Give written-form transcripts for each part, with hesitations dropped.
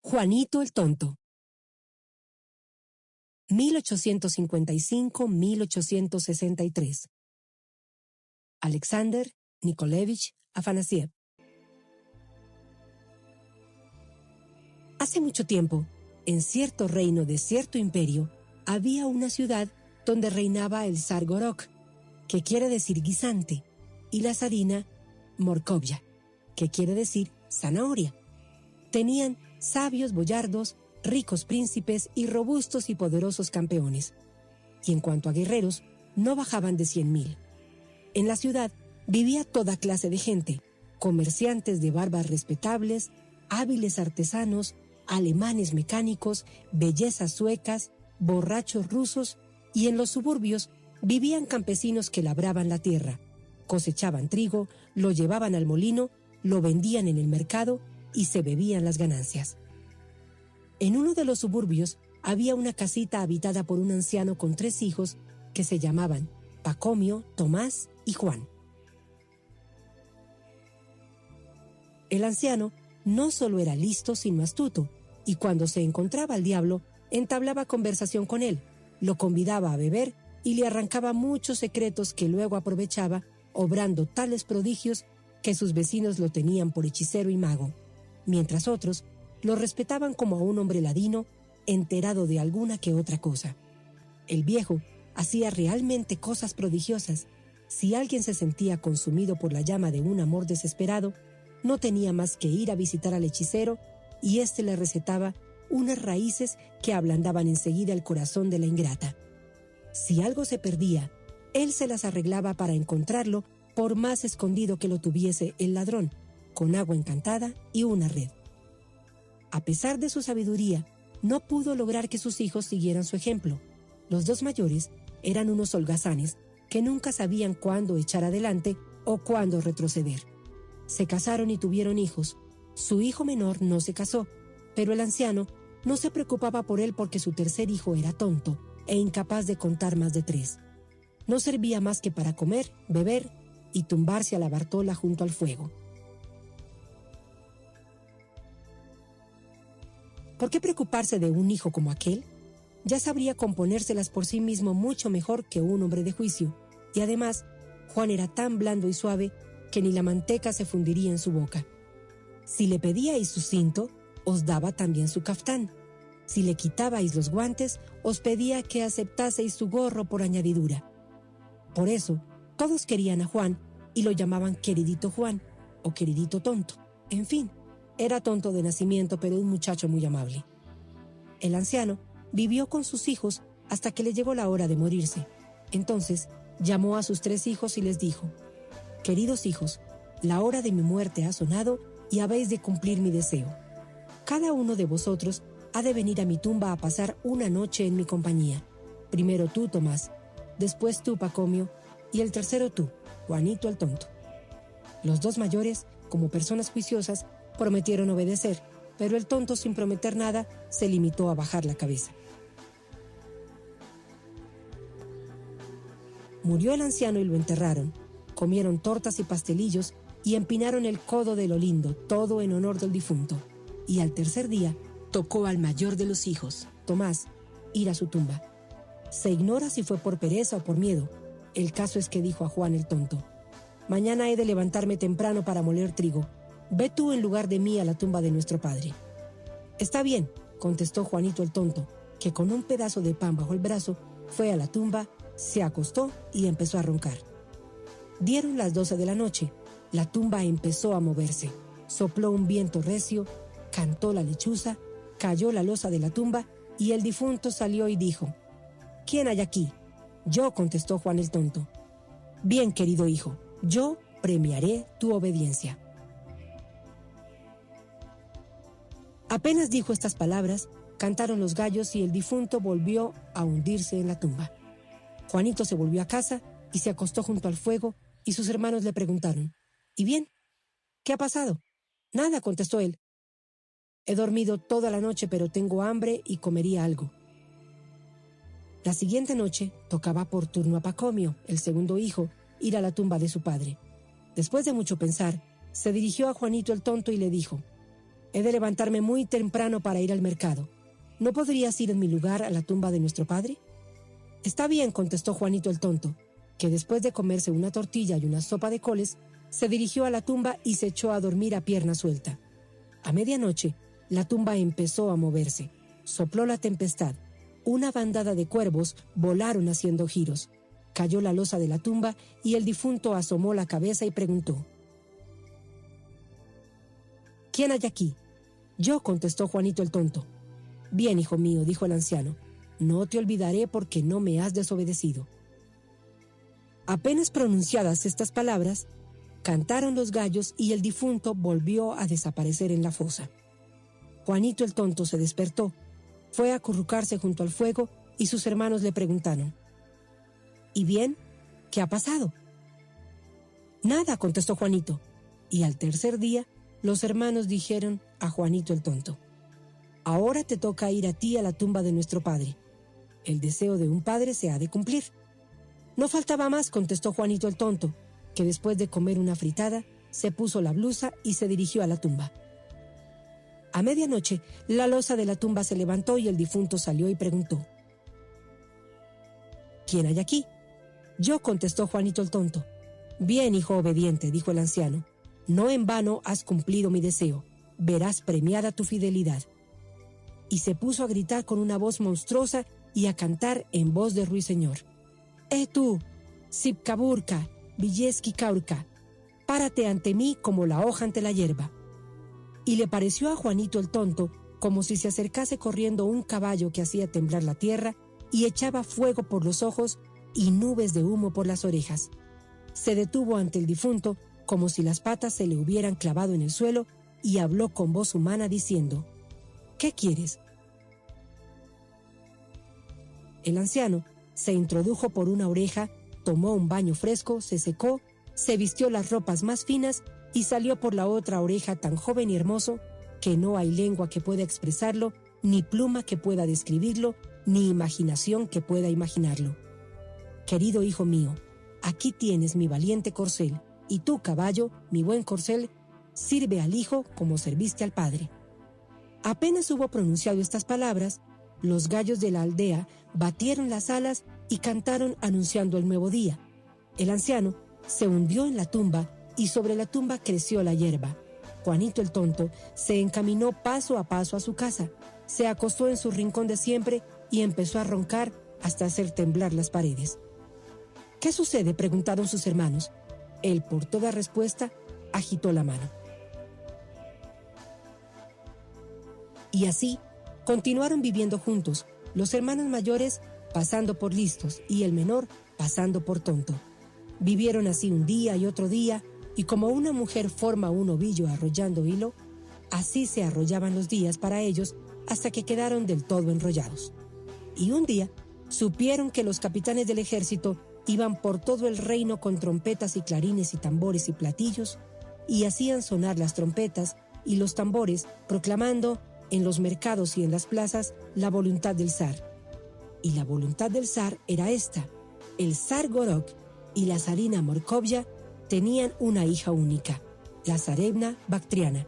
Juanito el Tonto. 1855-1863. Alexander Nikolevich Afanasiev. Hace mucho tiempo, en cierto reino de cierto imperio, había una ciudad donde reinaba el zar Gorok, que quiere decir guisante, y la zarina Morkovia, que quiere decir zanahoria. Tenían sabios boyardos, ricos príncipes y robustos y poderosos campeones. Y en cuanto a guerreros, no bajaban de 100,000. En la ciudad vivía toda clase de gente, comerciantes de barbas respetables, hábiles artesanos, alemanes mecánicos, bellezas suecas, borrachos rusos, y en los suburbios vivían campesinos que labraban la tierra, cosechaban trigo, lo llevaban al molino, lo vendían en el mercado y se bebían las ganancias. En uno de los suburbios había una casita habitada por un anciano con 3 hijos que se llamaban Pacomio, Tomás y Juan. El anciano no solo era listo, sino astuto, y cuando se encontraba al diablo, entablaba conversación con él, lo convidaba a beber y le arrancaba muchos secretos que luego aprovechaba, obrando tales prodigios que sus vecinos lo tenían por hechicero y mago, mientras otros lo respetaban como a un hombre ladino, enterado de alguna que otra cosa. El viejo hacía realmente cosas prodigiosas. Si alguien se sentía consumido por la llama de un amor desesperado, no tenía más que ir a visitar al hechicero y éste le recetaba unas raíces que ablandaban enseguida el corazón de la ingrata. Si algo se perdía, él se las arreglaba para encontrarlo, por más escondido que lo tuviese el ladrón, con agua encantada y una red. A pesar de su sabiduría, no pudo lograr que sus hijos siguieran su ejemplo. Los 2 mayores eran unos holgazanes que nunca sabían cuándo echar adelante o cuándo retroceder. Se casaron y tuvieron hijos. Su hijo menor no se casó, pero el anciano no se preocupaba por él porque su tercer hijo era tonto e incapaz de contar más de 3. No servía más que para comer, beber y tumbarse a la bartola junto al fuego. ¿Por qué preocuparse de un hijo como aquel? Ya sabría componérselas por sí mismo mucho mejor que un hombre de juicio, y además, Juan era tan blando y suave que ni la manteca se fundiría en su boca. Si le pedíais su cinto, os daba también su caftán. Si le quitabais los guantes, os pedía que aceptaseis su gorro por añadidura. Por eso, todos querían a Juan y lo llamaban queridito Juan o queridito tonto. En fin, era tonto de nacimiento, pero un muchacho muy amable. El anciano vivió con sus hijos hasta que le llegó la hora de morirse. Entonces, llamó a sus 3 hijos y les dijo: «Queridos hijos, la hora de mi muerte ha sonado y habéis de cumplir mi deseo. Cada uno de vosotros ha de venir a mi tumba a pasar una noche en mi compañía. Primero tú, Tomás, después tú, Pacomio, y el tercero tú, Juanito el Tonto». Los 2 mayores, como personas juiciosas, prometieron obedecer, pero el tonto, sin prometer nada, se limitó a bajar la cabeza. Murió el anciano y lo enterraron. Comieron tortas y pastelillos y empinaron el codo de lo lindo, todo en honor del difunto. Y al tercer día tocó al mayor de los hijos, Tomás, ir a su tumba. Se ignora si fue por pereza o por miedo. El caso es que dijo a Juan el Tonto: «Mañana he de levantarme temprano para moler trigo. Ve tú en lugar de mí a la tumba de nuestro padre». «Está bien», contestó Juanito el Tonto, que con un pedazo de pan bajo el brazo fue a la tumba, se acostó y empezó a roncar. Dieron las 12 de la noche. La tumba empezó a moverse. Sopló un viento recio, cantó la lechuza, cayó la losa de la tumba y el difunto salió y dijo: «¿Quién hay aquí?». «Yo», contestó Juan el Tonto. «Bien, querido hijo, yo premiaré tu obediencia». Apenas dijo estas palabras, cantaron los gallos y el difunto volvió a hundirse en la tumba. Juanito se volvió a casa y se acostó junto al fuego, y sus hermanos le preguntaron: «¿Y bien? ¿Qué ha pasado?». «Nada», contestó él. «He dormido toda la noche, pero tengo hambre y comería algo». La siguiente noche tocaba por turno a Pacomio, el segundo hijo, ir a la tumba de su padre. Después de mucho pensar, se dirigió a Juanito el Tonto y le dijo: He de levantarme muy temprano para ir al mercado. ¿No podrías ir en mi lugar a la tumba de nuestro padre? Está bien, contestó Juanito el tonto, que después de comerse una tortilla y una sopa de coles, se dirigió a la tumba y se echó a dormir a pierna suelta. A medianoche, la tumba empezó a moverse. Sopló la tempestad. Una bandada de cuervos volaron haciendo giros. Cayó la losa de la tumba y el difunto asomó la cabeza y preguntó: ¿Quién hay aquí? Yo, contestó Juanito el tonto. Bien, hijo mío, dijo el anciano, no te olvidaré porque no me has desobedecido. Apenas pronunciadas estas palabras, cantaron los gallos y el difunto volvió a desaparecer en la fosa. Juanito el tonto se despertó, fue a acurrucarse junto al fuego y sus hermanos le preguntaron: ¿Y bien? ¿Qué ha pasado? Nada, contestó Juanito, y al tercer día los hermanos dijeron a Juanito el tonto: Ahora te toca ir a ti a la tumba de nuestro padre. El deseo de un padre se ha de cumplir. No faltaba más, contestó Juanito el tonto, que después de comer una fritada, se puso la blusa y se dirigió a la tumba. A medianoche, la losa de la tumba se levantó y el difunto salió y preguntó: ¿Quién hay aquí? Yo, contestó Juanito el tonto. Bien, hijo obediente, dijo el anciano, no en vano has cumplido mi deseo, verás premiada tu fidelidad. Y se puso a gritar con una voz monstruosa y a cantar en voz de ruiseñor: tú, Sipcaburca, Villeski Caurca, párate ante mí como la hoja ante la hierba. Y le pareció a Juanito el tonto como si se acercase corriendo un caballo que hacía temblar la tierra y echaba fuego por los ojos y nubes de humo por las orejas. Se detuvo ante el difunto como si las patas se le hubieran clavado en el suelo y habló con voz humana diciendo: ¿Qué quieres? El anciano se introdujo por una oreja, tomó un baño fresco, se secó, se vistió las ropas más finas y salió por la otra oreja tan joven y hermoso que no hay lengua que pueda expresarlo, ni pluma que pueda describirlo, ni imaginación que pueda imaginarlo. Querido hijo mío, aquí tienes mi valiente corcel, y tú, caballo, mi buen corcel, sirve al hijo como serviste al padre. Apenas hubo pronunciado estas palabras, los gallos de la aldea batieron las alas y cantaron anunciando el nuevo día. El anciano se hundió en la tumba y sobre la tumba creció la hierba. Juanito el tonto se encaminó paso a paso a su casa, se acostó en su rincón de siempre y empezó a roncar hasta hacer temblar las paredes. ¿Qué sucede?, preguntaron sus hermanos. Él, por toda respuesta, agitó la mano. Y así continuaron viviendo juntos, los hermanos mayores pasando por listos y el menor pasando por tonto. Vivieron así un día y otro día, y como una mujer forma un ovillo arrollando hilo, así se arrollaban los días para ellos hasta que quedaron del todo enrollados. Y un día supieron que los capitanes del ejército iban por todo el reino con trompetas y clarines y tambores y platillos, y hacían sonar las trompetas y los tambores proclamando en los mercados y en las plazas la voluntad del zar. Y la voluntad del zar era esta: el zar Gorok y la zarina Morkovya tenían una hija única, la zarevna Bactriana,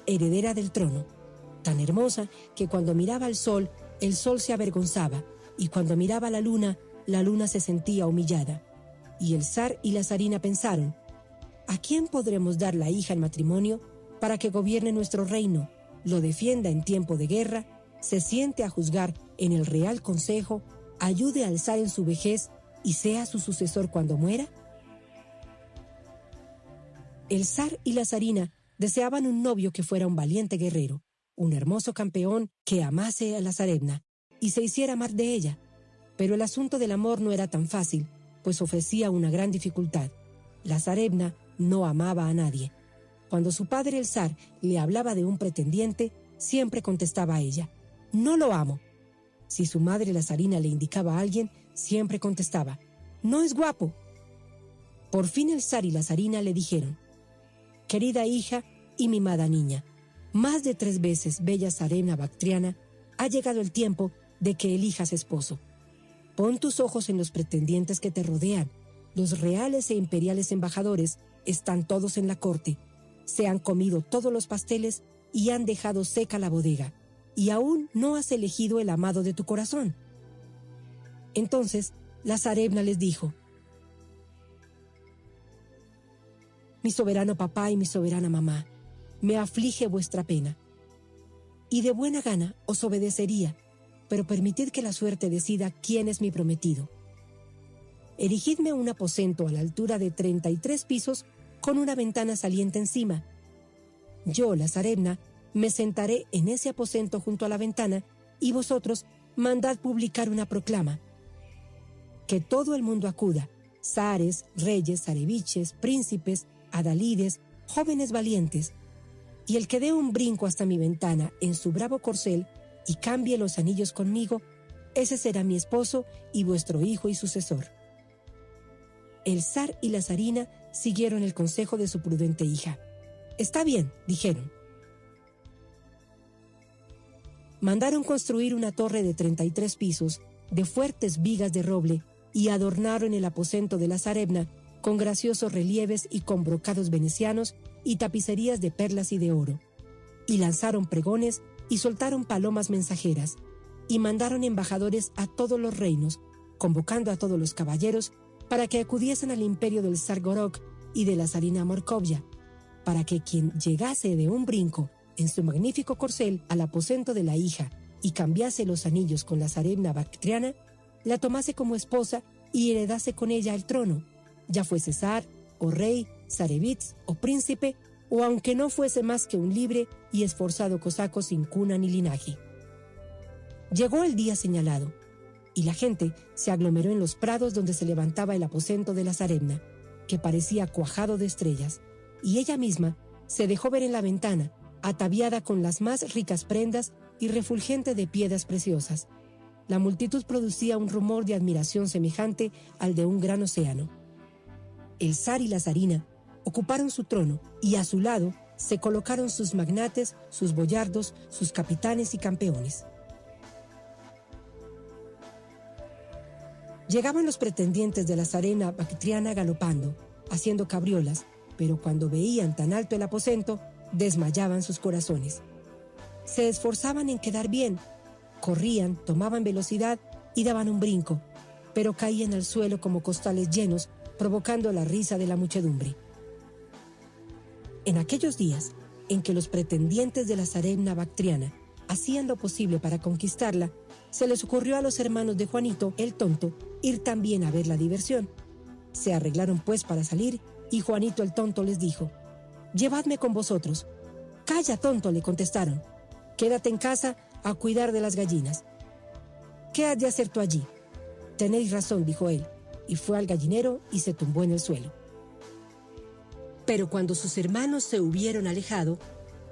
heredera del trono, tan hermosa que cuando miraba al sol, el sol se avergonzaba, y cuando miraba la luna se sentía humillada. Y el zar y la zarina pensaron: ¿a quién podremos dar la hija en matrimonio para que gobierne nuestro reino, lo defienda en tiempo de guerra, se siente a juzgar en el Real Consejo, ayude al zar en su vejez y sea su sucesor cuando muera? El zar y la zarina deseaban un novio que fuera un valiente guerrero, un hermoso campeón que amase a la zarevna y se hiciera amar de ella. Pero el asunto del amor no era tan fácil, pues ofrecía una gran dificultad. La zarevna no amaba a nadie. Cuando su padre el zar le hablaba de un pretendiente, siempre contestaba a ella: «No lo amo». Si su madre la zarina le indicaba a alguien, siempre contestaba: «No es guapo». Por fin el zar y la zarina le dijeron: «Querida hija y mimada niña, más de 3 veces bella zarevna bactriana, ha llegado el tiempo de que elijas esposo. Pon tus ojos en los pretendientes que te rodean. Los reales e imperiales embajadores están todos en la corte. Se han comido todos los pasteles y han dejado seca la bodega, y aún no has elegido el amado de tu corazón. Entonces la Zarevna les dijo: Mi soberano papá y mi soberana mamá, me aflige vuestra pena, y de buena gana os obedecería, pero permitid que la suerte decida quién es mi prometido. Erigidme un aposento a la altura de 33 pisos con una ventana saliente encima. Yo, la Zarevna, me sentaré en ese aposento junto a la ventana y vosotros mandad publicar una proclama. Que todo el mundo acuda, zares, reyes, zareviches, príncipes, adalides, jóvenes valientes, y el que dé un brinco hasta mi ventana en su bravo corcel y cambie los anillos conmigo, ese será mi esposo y vuestro hijo y sucesor. El zar y la zarina siguieron el consejo de su prudente hija. Está bien, dijeron. Mandaron construir una torre de 33 pisos, de fuertes vigas de roble, y adornaron el aposento de la Zarevna con graciosos relieves y con brocados venecianos y tapicerías de perlas y de oro. Y lanzaron pregones y soltaron palomas mensajeras, y mandaron embajadores a todos los reinos, convocando a todos los caballeros para que acudiesen al imperio del zar Gorok y de la zarina Morkovya, para que quien llegase de un brinco en su magnífico corcel al aposento de la hija y cambiase los anillos con la Zarevna Bactriana, la tomase como esposa y heredase con ella el trono, ya fuese zar, o rey, zarevitz o príncipe, o aunque no fuese más que un libre y esforzado cosaco sin cuna ni linaje. Llegó el día señalado, y la gente se aglomeró en los prados donde se levantaba el aposento de la Zarevna, que parecía cuajado de estrellas, y ella misma se dejó ver en la ventana, ataviada con las más ricas prendas y refulgente de piedras preciosas. La multitud producía un rumor de admiración semejante al de un gran océano. El zar y la zarina ocuparon su trono y a su lado se colocaron sus magnates, sus boyardos, sus capitanes y campeones. Llegaban los pretendientes de la Zarevna Bactriana galopando, haciendo cabriolas, pero cuando veían tan alto el aposento, desmayaban sus corazones. Se esforzaban en quedar bien, corrían, tomaban velocidad y daban un brinco, pero caían al suelo como costales llenos, provocando la risa de la muchedumbre. En aquellos días en que los pretendientes de la Zarevna Bactriana hacían lo posible para conquistarla, se les ocurrió a los hermanos de Juanito, el tonto, ir también a ver la diversión. Se arreglaron pues para salir y Juanito el tonto les dijo: «Llevadme con vosotros». «Calla, tonto», le contestaron. «Quédate en casa a cuidar de las gallinas». «¿Qué has de hacer tú allí?». «Tenéis razón», dijo él, y fue al gallinero y se tumbó en el suelo. Pero cuando sus hermanos se hubieron alejado,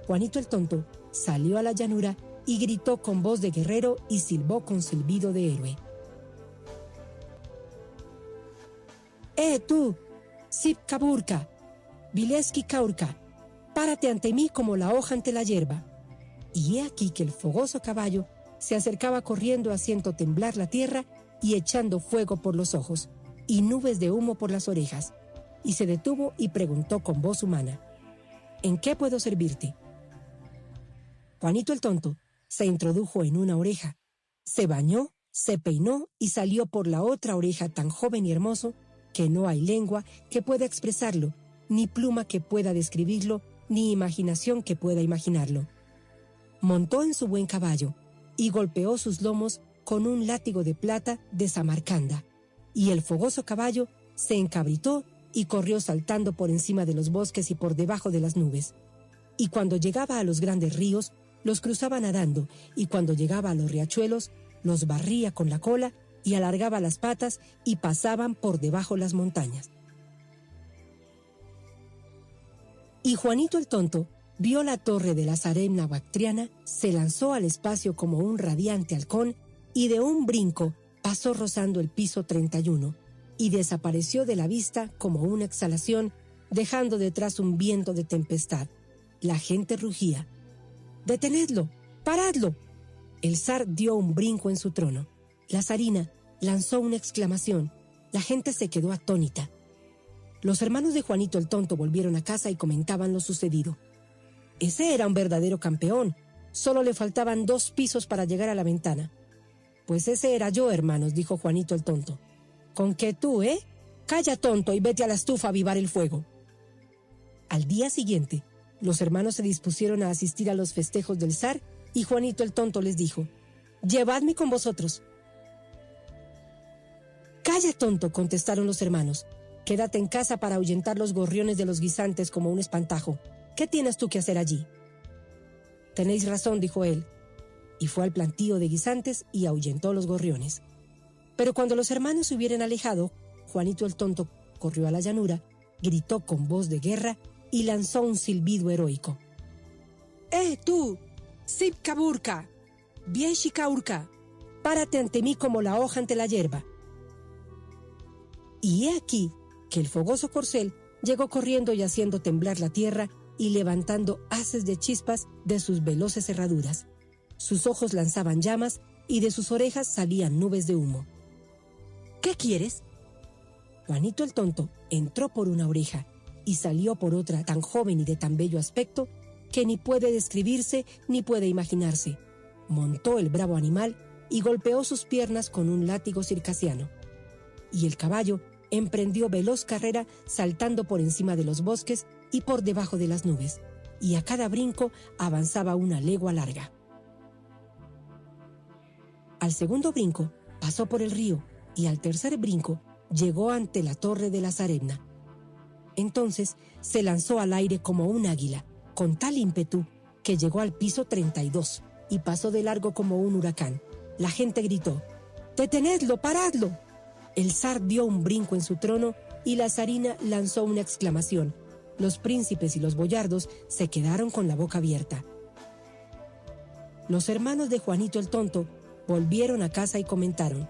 Juanito el tonto salió a la llanura y gritó con voz de guerrero y silbó con silbido de héroe: tú, Sip Kaburka, Vileski Kaurka, párate ante mí como la hoja ante la hierba». Y he aquí que el fogoso caballo se acercaba corriendo, haciendo temblar la tierra y echando fuego por los ojos y nubes de humo por las orejas, y se detuvo y preguntó con voz humana: «¿En qué puedo servirte?». Juanito el tonto se introdujo en una oreja, se bañó, se peinó y salió por la otra oreja, tan joven y hermoso que no hay lengua que pueda expresarlo, ni pluma que pueda describirlo, ni imaginación que pueda imaginarlo. Montó en su buen caballo y golpeó sus lomos con un látigo de plata de Samarcanda, y el fogoso caballo se encabritó y corrió saltando por encima de los bosques y por debajo de las nubes. Y cuando llegaba a los grandes ríos, los cruzaba nadando, y cuando llegaba a los riachuelos, los barría con la cola y alargaba las patas y pasaban por debajo las montañas. Y Juanito el tonto vio la torre de la Zarevna Bactriana, se lanzó al espacio como un radiante halcón y de un brinco pasó rozando el piso 31 y desapareció de la vista como una exhalación, dejando detrás un viento de tempestad. La gente rugía: «¡Detenedlo! ¡Paradlo!». El zar dio un brinco en su trono. La zarina lanzó una exclamación. La gente se quedó atónita. Los hermanos de Juanito el tonto volvieron a casa y comentaban lo sucedido. Ese era un verdadero campeón. Solo le faltaban 2 pisos para llegar a la ventana. Pues ese era yo, hermanos, dijo Juanito el tonto. ¿Con qué tú, eh? Calla, tonto, y vete a la estufa a avivar el fuego. Al día siguiente, los hermanos se dispusieron a asistir a los festejos del zar y Juanito el tonto les dijo: «Llevadme con vosotros». «Calla, tonto», contestaron los hermanos. «Quédate en casa para ahuyentar los gorriones de los guisantes como un espantajo. ¿Qué tienes tú que hacer allí?» «Tenéis razón», dijo él, y fue al plantío de guisantes y ahuyentó los gorriones. Pero cuando los hermanos se hubieran alejado, Juanito el tonto corrió a la llanura, gritó con voz de guerra y lanzó un silbido heroico. Tú, Sipcaburca, Vieshicaurca, párate ante mí como la hoja ante la hierba». Y he aquí que el fogoso corcel llegó corriendo y haciendo temblar la tierra y levantando haces de chispas de sus veloces herraduras. Sus ojos lanzaban llamas y de sus orejas salían nubes de humo. «¿Qué quieres?» Juanito el tonto entró por una oreja y salió por otra, tan joven y de tan bello aspecto que ni puede describirse ni puede imaginarse. Montó el bravo animal y golpeó sus piernas con un látigo circasiano. Y el caballo emprendió veloz carrera saltando por encima de los bosques y por debajo de las nubes, y a cada brinco avanzaba una legua larga. Al segundo brinco pasó por el río y al tercer brinco llegó ante la torre de la Zarevna. Entonces se lanzó al aire como un águila, con tal ímpetu que llegó al piso 32 y pasó de largo como un huracán. La gente gritó: «¡Detenedlo, paradlo!». El zar dio un brinco en su trono y la zarina lanzó una exclamación. Los príncipes y los boyardos se quedaron con la boca abierta. Los hermanos de Juanito el tonto volvieron a casa y comentaron: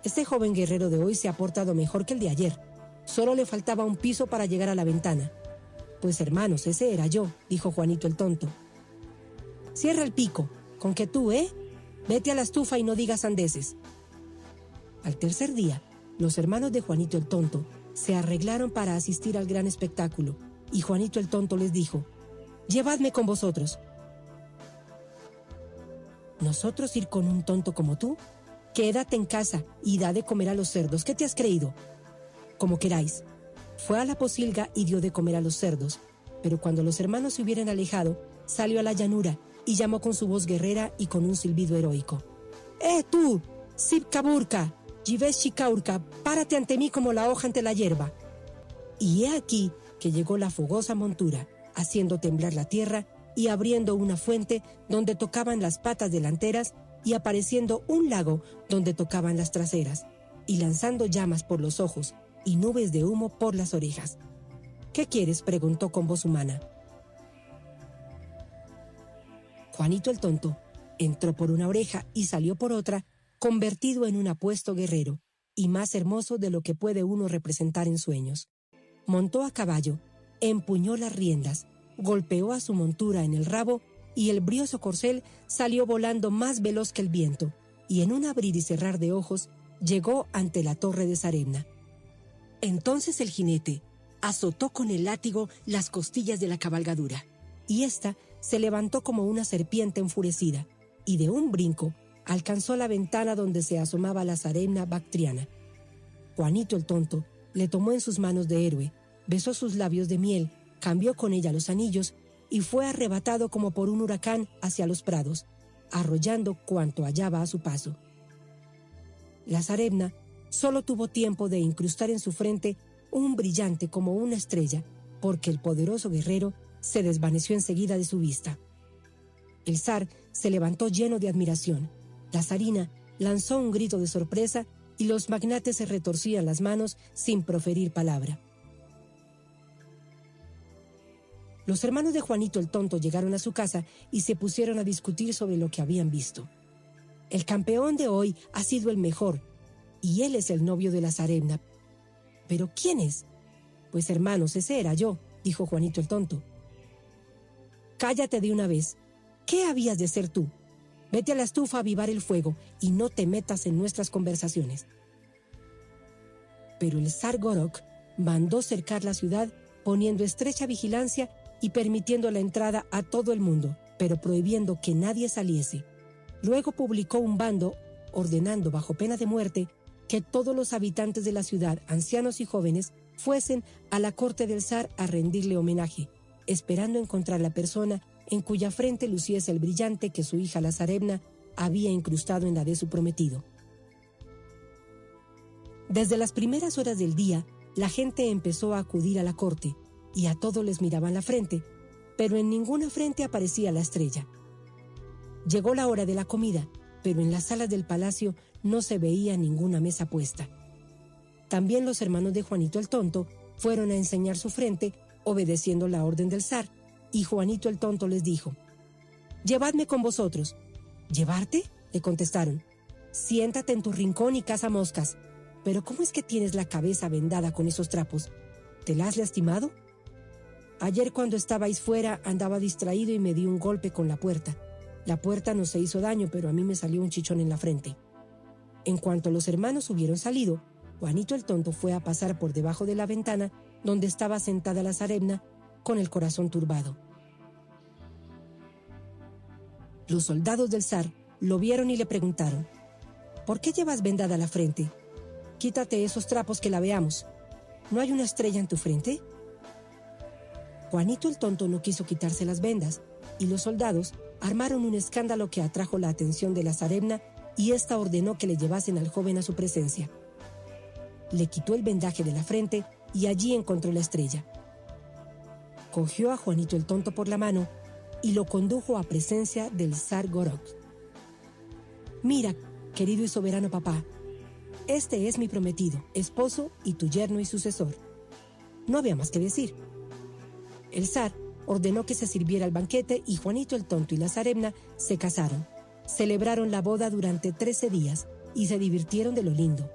«Este joven guerrero de hoy se ha portado mejor que el de ayer. Solo le faltaba un piso para llegar a la ventana». «Pues hermanos, ese era yo», dijo Juanito el tonto. «Cierra el pico, con que tú, vete a la estufa y no digas sandeces». Al tercer día, los hermanos de Juanito el tonto se arreglaron para asistir al gran espectáculo, y Juanito el tonto les dijo: «Llevadme con vosotros». «¿Nosotros ir con un tonto como tú? Quédate en casa y da de comer a los cerdos. ¿Qué te has creído?». «Como queráis». Fue a la posilga y dio de comer a los cerdos, pero cuando los hermanos se hubieran alejado, salió a la llanura y llamó con su voz guerrera y con un silbido heroico: «Tú, Sipcaburca, Yiveshicaurca, párate ante mí como la hoja ante la hierba». Y he aquí que llegó la fogosa montura, haciendo temblar la tierra y abriendo una fuente donde tocaban las patas delanteras y apareciendo un lago donde tocaban las traseras, y lanzando llamas por los ojos y nubes de humo por las orejas. «¿Qué quieres?», preguntó con voz humana. Juanito el tonto entró por una oreja y salió por otra, convertido en un apuesto guerrero, y más hermoso de lo que puede uno representar en sueños. Montó a caballo, empuñó las riendas, golpeó a su montura en el rabo, y el brioso corcel salió volando más veloz que el viento, y en un abrir y cerrar de ojos llegó ante la torre de Zarevna. Entonces el jinete azotó con el látigo las costillas de la cabalgadura, y ésta se levantó como una serpiente enfurecida, y de un brinco alcanzó la ventana donde se asomaba la Zarevna bactriana. Juanito el tonto le tomó en sus manos de héroe, besó sus labios de miel, cambió con ella los anillos y fue arrebatado como por un huracán hacia los prados, arrollando cuanto hallaba a su paso. La Zarevna solo tuvo tiempo de incrustar en su frente un brillante como una estrella, porque el poderoso guerrero se desvaneció enseguida de su vista. El zar se levantó lleno de admiración. La zarina lanzó un grito de sorpresa y los magnates se retorcían las manos sin proferir palabra. Los hermanos de Juanito el tonto llegaron a su casa y se pusieron a discutir sobre lo que habían visto. «El campeón de hoy ha sido el mejor, y él es el novio de la Zarevna». «¿Pero quién es?». «Pues hermanos, ese era yo», dijo Juanito el tonto. «Cállate de una vez. ¿Qué habías de ser tú? Vete a la estufa a avivar el fuego y no te metas en nuestras conversaciones». Pero el zar Gorok mandó cercar la ciudad poniendo estrecha vigilancia y permitiendo la entrada a todo el mundo, pero prohibiendo que nadie saliese. Luego publicó un bando ordenando bajo pena de muerte que todos los habitantes de la ciudad, ancianos y jóvenes, fuesen a la corte del zar a rendirle homenaje, esperando encontrar la persona en cuya frente luciese el brillante que su hija la zarevna había incrustado en la de su prometido. Desde las primeras horas del día, la gente empezó a acudir a la corte, y a todos les miraban la frente, pero en ninguna frente aparecía la estrella. Llegó la hora de la comida, pero en las salas del palacio no se veía ninguna mesa puesta. También los hermanos de Juanito el Tonto fueron a enseñar su frente, obedeciendo la orden del zar, y Juanito el Tonto les dijo: «Llevadme con vosotros». «¿Llevarte?», le contestaron. «Siéntate en tu rincón y caza moscas. Pero ¿cómo es que tienes la cabeza vendada con esos trapos? ¿Te la has lastimado?». «Ayer cuando estabais fuera andaba distraído y me di un golpe con la puerta. La puerta no se hizo daño, pero a mí me salió un chichón en la frente». En cuanto los hermanos hubieron salido, Juanito el Tonto fue a pasar por debajo de la ventana donde estaba sentada la zarevna con el corazón turbado. Los soldados del zar lo vieron y le preguntaron: «¿Por qué llevas vendada la frente? Quítate esos trapos que la veamos. ¿No hay una estrella en tu frente?». Juanito el Tonto no quiso quitarse las vendas, y los soldados armaron un escándalo que atrajo la atención de la zarevna, y ésta ordenó que le llevasen al joven a su presencia. Le quitó el vendaje de la frente y allí encontró la estrella. Cogió a Juanito el Tonto por la mano y lo condujo a presencia del zar Gorok. «Mira, querido y soberano papá, este es mi prometido, esposo y tu yerno y sucesor». No había más que decir. El zar ordenó que se sirviera el banquete y Juanito el Tonto y la zarevna se casaron. Celebraron la boda durante 13 días y se divirtieron de lo lindo.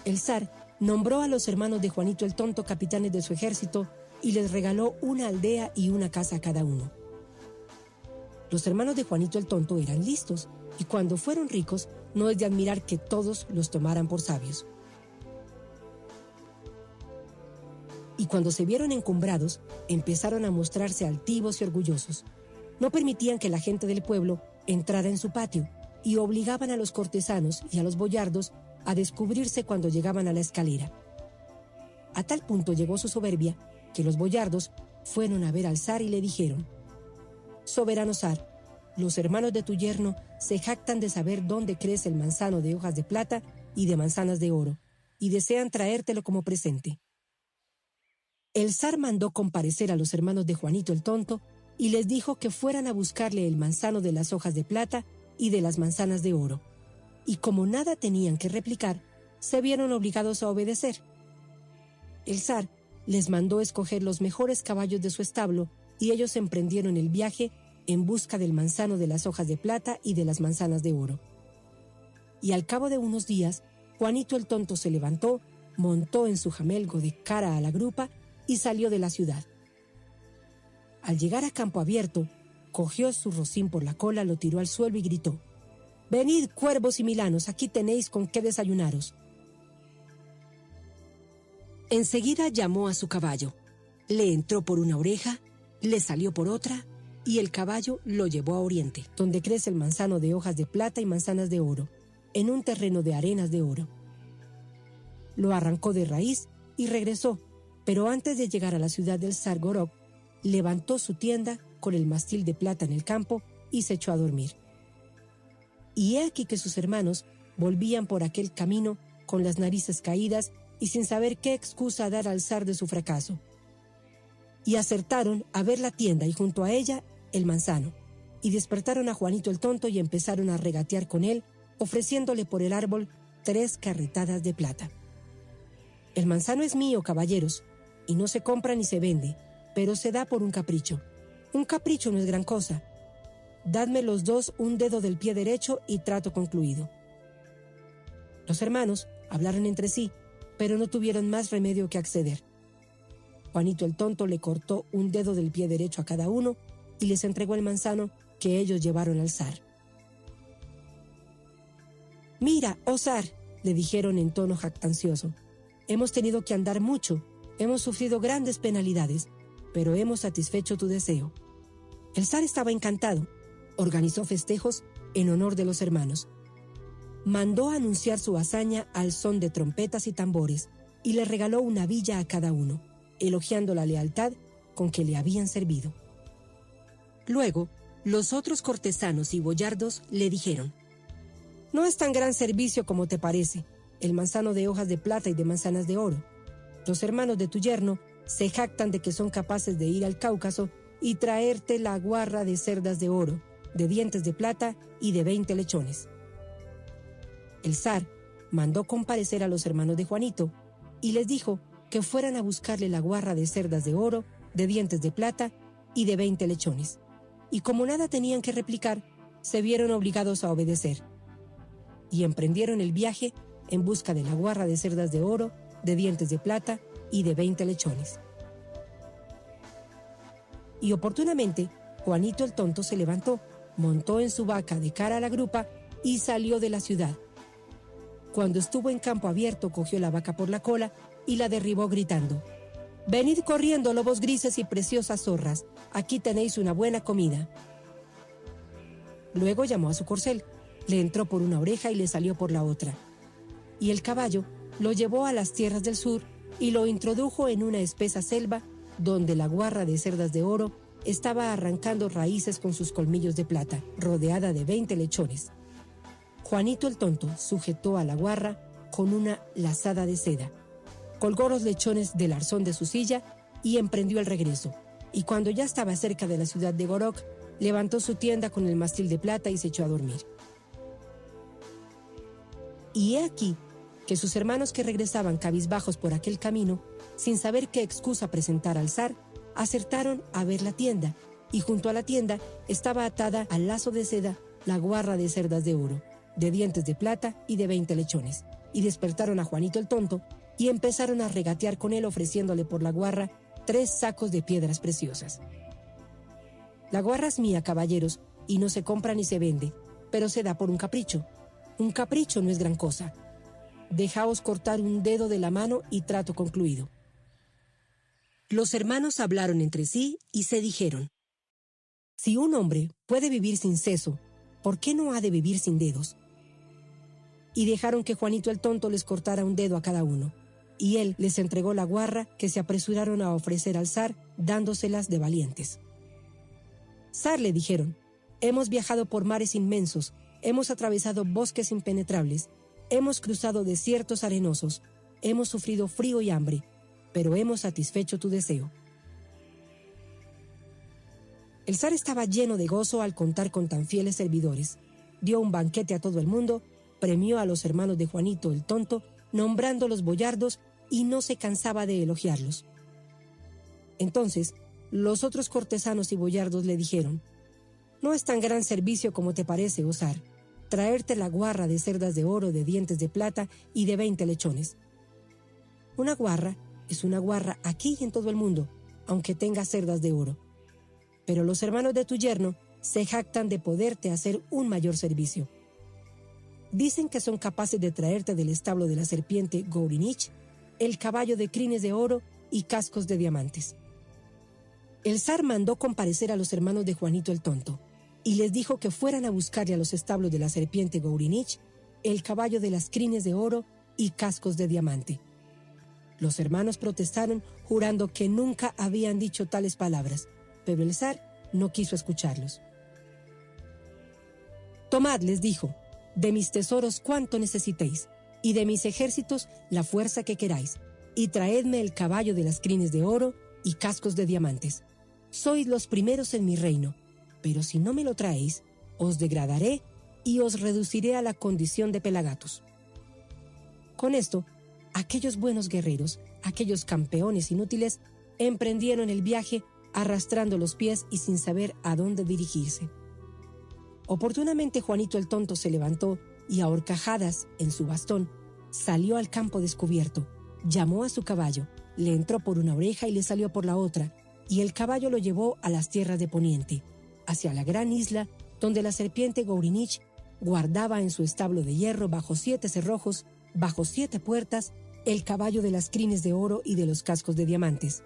El zar nombró a los hermanos de Juanito el Tonto capitanes de su ejército y les regaló una aldea y una casa a cada uno. Los hermanos de Juanito el Tonto eran listos, y cuando fueron ricos, no es de admirar que todos los tomaran por sabios. Y cuando se vieron encumbrados, empezaron a mostrarse altivos y orgullosos. No permitían que la gente del pueblo entrara en su patio, y obligaban a los cortesanos y a los boyardos a descubrirse cuando llegaban a la escalera. A tal punto llegó su soberbia que los boyardos fueron a ver al zar y le dijeron: «Soberano zar, los hermanos de tu yerno se jactan de saber dónde crece el manzano de hojas de plata y de manzanas de oro, y desean traértelo como presente». El zar mandó comparecer a los hermanos de Juanito el Tonto y les dijo que fueran a buscarle el manzano de las hojas de plata y de las manzanas de oro. Y como nada tenían que replicar, se vieron obligados a obedecer. El zar les mandó escoger los mejores caballos de su establo y ellos emprendieron el viaje en busca del manzano de las hojas de plata y de las manzanas de oro. Y al cabo de unos días, Juanito el Tonto se levantó, montó en su jamelgo de cara a la grupa y salió de la ciudad. Al llegar a campo abierto, cogió su rocín por la cola, lo tiró al suelo y gritó: «Venid, cuervos y milanos, aquí tenéis con qué desayunaros». Enseguida llamó a su caballo, le entró por una oreja, le salió por otra, y el caballo lo llevó a Oriente, donde crece el manzano de hojas de plata y manzanas de oro, en un terreno de arenas de oro. Lo arrancó de raíz y regresó, pero antes de llegar a la ciudad del zar Gorok, levantó su tienda con el mastil de plata en el campo y se echó a dormir. Y he aquí que sus hermanos volvían por aquel camino con las narices caídas y sin saber qué excusa dar al zar de su fracaso. Y acertaron a ver la tienda y junto a ella el manzano, y despertaron a Juanito el Tonto y empezaron a regatear con él, ofreciéndole por el árbol 3 carretadas de plata. «El manzano es mío, caballeros, y no se compra ni se vende, pero se da por un capricho. Un capricho no es gran cosa. Dadme los dos un dedo del pie derecho y trato concluido». Los hermanos hablaron entre sí, pero no tuvieron más remedio que acceder. Juanito el Tonto le cortó un dedo del pie derecho a cada uno y les entregó el manzano que ellos llevaron al zar. «Mira, oh zar», le dijeron en tono jactancioso, «hemos tenido que andar mucho, hemos sufrido grandes penalidades, pero hemos satisfecho tu deseo». El zar estaba encantado. Organizó festejos en honor de los hermanos. Mandó anunciar su hazaña al son de trompetas y tambores y le regaló una villa a cada uno, elogiando la lealtad con que le habían servido. Luego, los otros cortesanos y boyardos le dijeron: «No es tan gran servicio como te parece, el manzano de hojas de plata y de manzanas de oro. Los hermanos de tu yerno se jactan de que son capaces de ir al Cáucaso y traerte la guarra de cerdas de oro, de dientes de plata y de 20 lechones». El zar mandó comparecer a los hermanos de Juanito y les dijo que fueran a buscarle la guarra de cerdas de oro, de dientes de plata y de 20 lechones. Y como nada tenían que replicar, se vieron obligados a obedecer. Y emprendieron el viaje en busca de la guarra de cerdas de oro, de dientes de plata y de 20 lechones. Y oportunamente, Juanito el Tonto se levantó, montó en su vaca de cara a la grupa y salió de la ciudad. Cuando estuvo en campo abierto, cogió la vaca por la cola y la derribó gritando: «Venid corriendo, lobos grises y preciosas zorras, aquí tenéis una buena comida». Luego llamó a su corcel, le entró por una oreja y le salió por la otra. Y el caballo lo llevó a las tierras del sur y lo introdujo en una espesa selva donde la guarra de cerdas de oro estaba arrancando raíces con sus colmillos de plata, rodeada de 20 lechones. Juanito el Tonto sujetó a la guarra con una lazada de seda, colgó los lechones del arzón de su silla y emprendió el regreso. Y cuando ya estaba cerca de la ciudad de Gorok, levantó su tienda con el mastil de plata y se echó a dormir. Y he aquí que sus hermanos, que regresaban cabizbajos por aquel camino, sin saber qué excusa presentar al zar, acertaron a ver la tienda, y junto a la tienda estaba atada al lazo de seda la guarra de cerdas de oro, de dientes de plata y de 20 lechones, y despertaron a Juanito el Tonto y empezaron a regatear con él, ofreciéndole por la guarra 3 sacos de piedras preciosas. «La guarra es mía, caballeros, y no se compra ni se vende, pero se da por un capricho. Un capricho no es gran cosa. Dejaos cortar un dedo de la mano y trato concluido». Los hermanos hablaron entre sí y se dijeron: «Si un hombre puede vivir sin seso, ¿por qué no ha de vivir sin dedos?». Y dejaron que Juanito el Tonto les cortara un dedo a cada uno, y él les entregó la guarra, que se apresuraron a ofrecer al zar, dándoselas de valientes. «Zar», le dijeron, «hemos viajado por mares inmensos, hemos atravesado bosques impenetrables, hemos cruzado desiertos arenosos, hemos sufrido frío y hambre, pero hemos satisfecho tu deseo». El zar estaba lleno de gozo al contar con tan fieles servidores. Dio un banquete a todo el mundo, premió a los hermanos de Juanito el Tonto, nombrándolos boyardos, y no se cansaba de elogiarlos. Entonces, los otros cortesanos y boyardos le dijeron: «No es tan gran servicio como te parece, oh zar, traerte la guarra de cerdas de oro, de dientes de plata y de 20 lechones. Una guarra es una guarra aquí y en todo el mundo, aunque tenga cerdas de oro. Pero los hermanos de tu yerno se jactan de poderte hacer un mayor servicio. Dicen que son capaces de traerte del establo de la serpiente Gourinich el caballo de crines de oro y cascos de diamantes». El zar mandó comparecer a los hermanos de Juanito el Tonto y les dijo que fueran a buscarle a los establos de la serpiente Gourinich el caballo de las crines de oro y cascos de diamante. Los hermanos protestaron, jurando que nunca habían dicho tales palabras, pero el zar no quiso escucharlos. «Tomad», les dijo, «de mis tesoros cuanto necesitéis, y de mis ejércitos la fuerza que queráis, y traedme el caballo de las crines de oro y cascos de diamantes. Sois los primeros en mi reino, pero si no me lo traéis, os degradaré y os reduciré a la condición de pelagatos». Con esto, aquellos buenos guerreros, aquellos campeones inútiles, emprendieron el viaje arrastrando los pies y sin saber a dónde dirigirse. Oportunamente Juanito el Tonto se levantó y a horcajadas en su bastón salió al campo descubierto, llamó a su caballo, le entró por una oreja y le salió por la otra, y el caballo lo llevó a las tierras de Poniente, hacia la gran isla donde la serpiente Gourinich guardaba en su establo de hierro bajo 7 cerrojos, bajo 7 puertas, el caballo de las crines de oro y de los cascos de diamantes.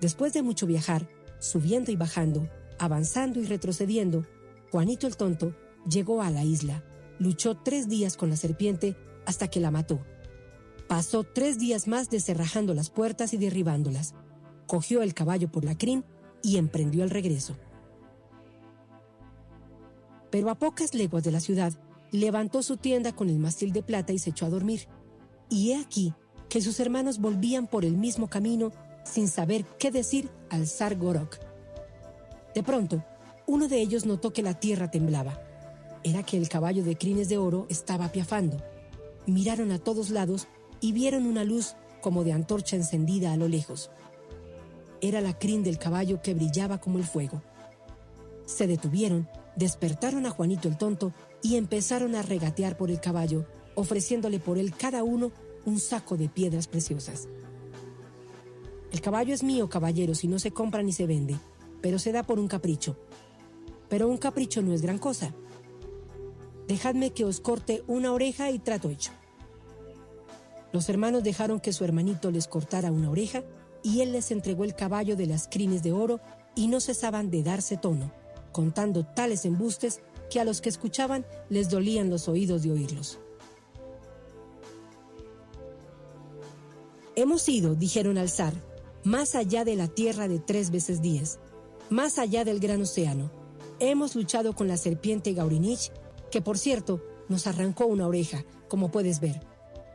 Después de mucho viajar, subiendo y bajando, avanzando y retrocediendo, Juanito el Tonto llegó a la isla, luchó 3 días con la serpiente hasta que la mató. Pasó 3 días más descerrajando las puertas y derribándolas. Cogió el caballo por la crin y emprendió el regreso. Pero a pocas leguas de la ciudad, levantó su tienda con el mástil de plata y se echó a dormir. Y he aquí que sus hermanos volvían por el mismo camino sin saber qué decir al zar Gorok. De pronto, uno de ellos notó que la tierra temblaba. Era que el caballo de crines de oro estaba piafando. Miraron a todos lados y vieron una luz como de antorcha encendida a lo lejos. Era la crin del caballo que brillaba como el fuego. Se detuvieron, despertaron a Juanito el Tonto y empezaron a regatear por el caballo, ofreciéndole por él cada uno un saco de piedras preciosas. El caballo es mío, caballeros, y no se compra ni se vende, pero se da por un capricho. Pero un capricho no es gran cosa. Dejadme que os corte una oreja y trato hecho. Los hermanos dejaron que su hermanito les cortara una oreja y él les entregó el caballo de las crines de oro y no cesaban de darse tono, contando tales embustes que a los que escuchaban les dolían los oídos de oírlos. Hemos ido, dijeron al zar, más allá de la tierra de 3 veces 10, más allá del gran océano. Hemos luchado con la serpiente Gaurinich, que por cierto nos arrancó una oreja, como puedes ver.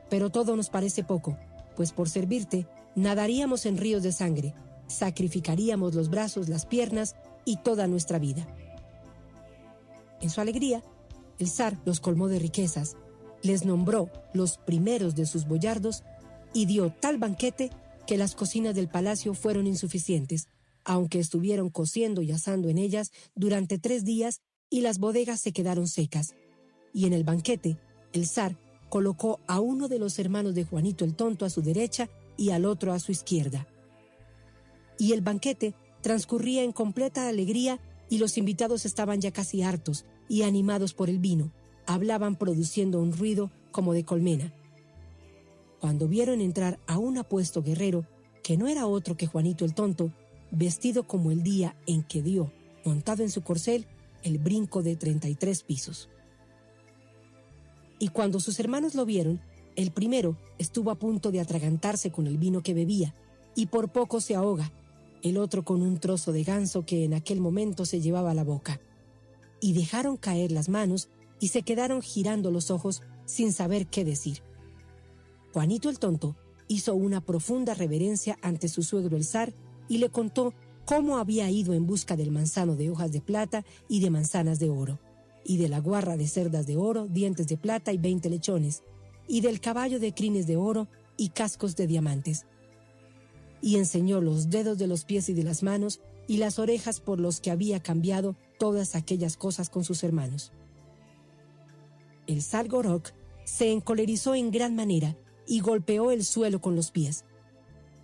Pero todo nos parece poco, pues por servirte nadaríamos en ríos de sangre, sacrificaríamos los brazos, las piernas y toda nuestra vida. En su alegría, el zar los colmó de riquezas, les nombró los primeros de sus boyardos y dio tal banquete que las cocinas del palacio fueron insuficientes, aunque estuvieron cociendo y asando en ellas durante 3 días y las bodegas se quedaron secas. Y en el banquete, el zar colocó a uno de los hermanos de Juanito el Tonto a su derecha y al otro a su izquierda. Y el banquete transcurría en completa alegría y los invitados estaban ya casi hartos y animados por el vino, hablaban produciendo un ruido como de colmena. Cuando vieron entrar a un apuesto guerrero, que no era otro que Juanito el Tonto, vestido como el día en que dio, montado en su corcel, el brinco de 33 pisos. Y cuando sus hermanos lo vieron, el primero estuvo a punto de atragantarse con el vino que bebía, y por poco se ahoga, el otro con un trozo de ganso que en aquel momento se llevaba a la boca. Y dejaron caer las manos y se quedaron girando los ojos sin saber qué decir. Juanito el Tonto hizo una profunda reverencia ante su suegro el zar y le contó cómo había ido en busca del manzano de hojas de plata y de manzanas de oro, y de la guarra de cerdas de oro, dientes de plata y 20 lechones, y del caballo de crines de oro y cascos de diamantes. Y enseñó los dedos de los pies y de las manos y las orejas por los que había cambiado todas aquellas cosas con sus hermanos. El zar Gorok se encolerizó en gran manera y golpeó el suelo con los pies.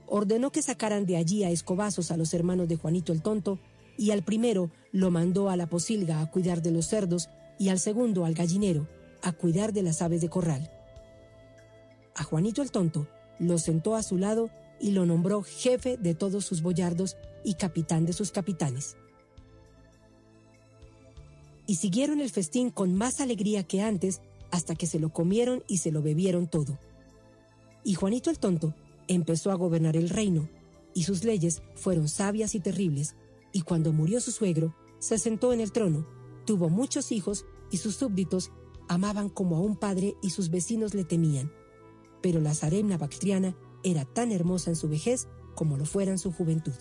Ordenó que sacaran de allí a escobazos a los hermanos de Juanito el Tonto, y al primero lo mandó a la posilga a cuidar de los cerdos y al segundo al gallinero a cuidar de las aves de corral. A Juanito el Tonto lo sentó a su lado y lo nombró jefe de todos sus boyardos y capitán de sus capitanes. Y siguieron el festín con más alegría que antes hasta que se lo comieron y se lo bebieron todo. Y Juanito el Tonto empezó a gobernar el reino, y sus leyes fueron sabias y terribles, y cuando murió su suegro, se sentó en el trono, tuvo muchos hijos, y sus súbditos amaban como a un padre y sus vecinos le temían. Pero la zaremna bactriana era tan hermosa en su vejez como lo fuera en su juventud.